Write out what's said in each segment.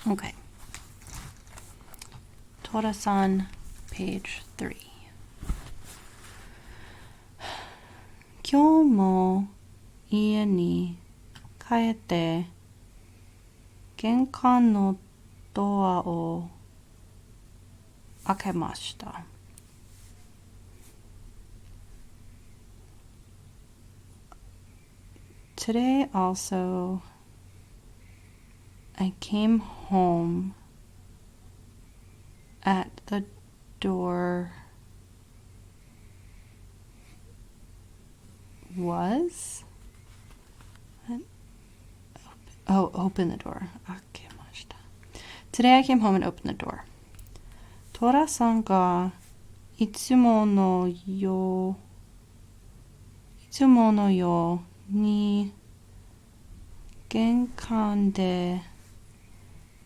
Okay. TORA-san, page 3. 今日も家に帰って玄関のドアを開けました。Today also, I came home at the door was? Oh, open the door. 開けました。Today I came home and opened the door. トラさんがいつものように玄関で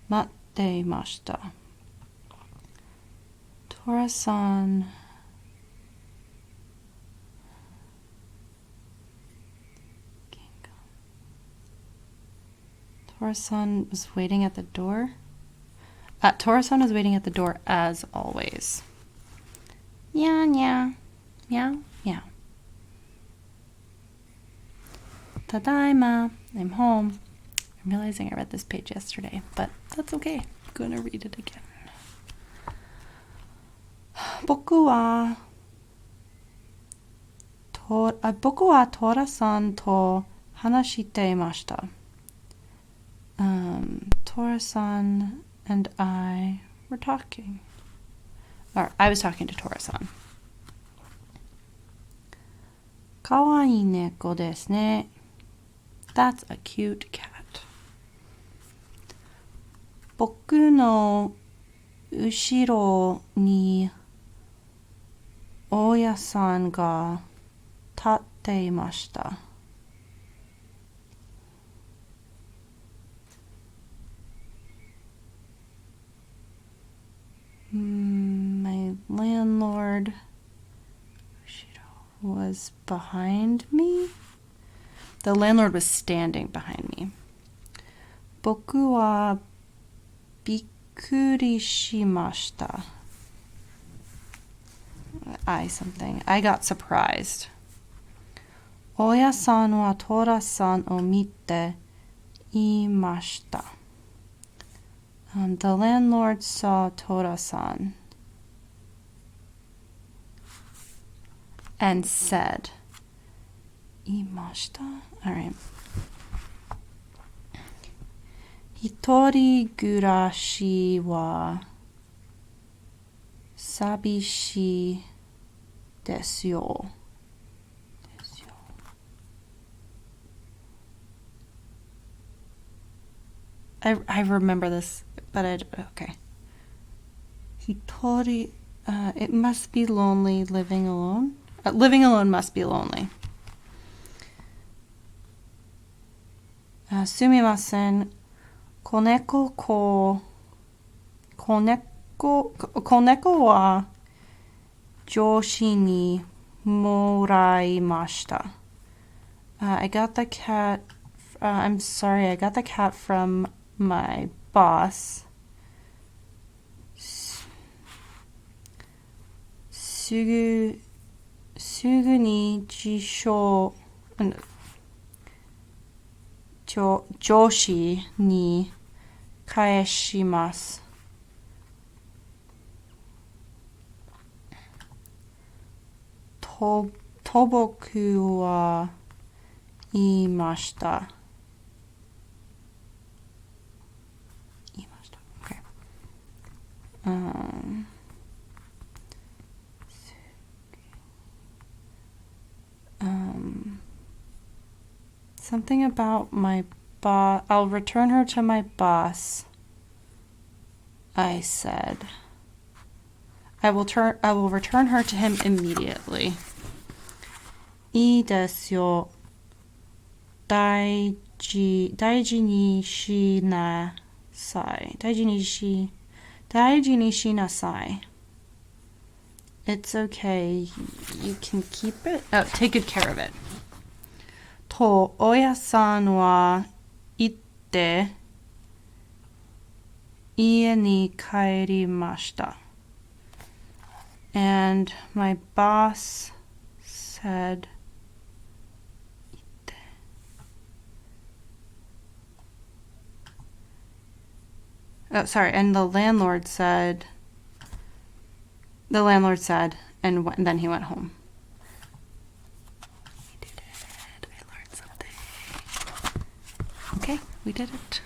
待っていました。TORA-san TORA-san was waiting at the door. TORA-san was waiting at the door as always. Meow, meow, meow, meow. Tadaima, I'm home. I'm realizing I read this page yesterday, but that's okay. I'm going to read it again. 僕はTORA-sanと話していました。TORA-san and I were talking. Or I was talking to TORA-san. かわいい猫ですね。That's a cute cat. 僕の後ろに大家さんが立っていました。My landlord was behind me. The landlord was standing behind me. 僕はびっくりしました。I got surprised. 大家さんはTORAさんを見ていました。The landlord saw TORA-san and said, いました? Alright. 一人暮らしは寂しいですよ。I remember this, but okay. Hitori, it must be lonely living alone. Living alone must be lonely. すみません。子猫は上司にもらいました。I got the cat, I'm sorry, I got the cat from my boss. すぐに上司に返します。と僕は言いました。Okay. Something about my boss. I'll return her to my boss. I said. I will return her to him immediately. いいですよ。大事にしなさい。大事にしなさい。It's okay. You can keep it. Oh, take good care of it. と、大家さんは言って Ie ni kairimashita. And my boss said, oh, sorry, and the landlord said, and then he went home. We did it. I learned something. Okay, we did it.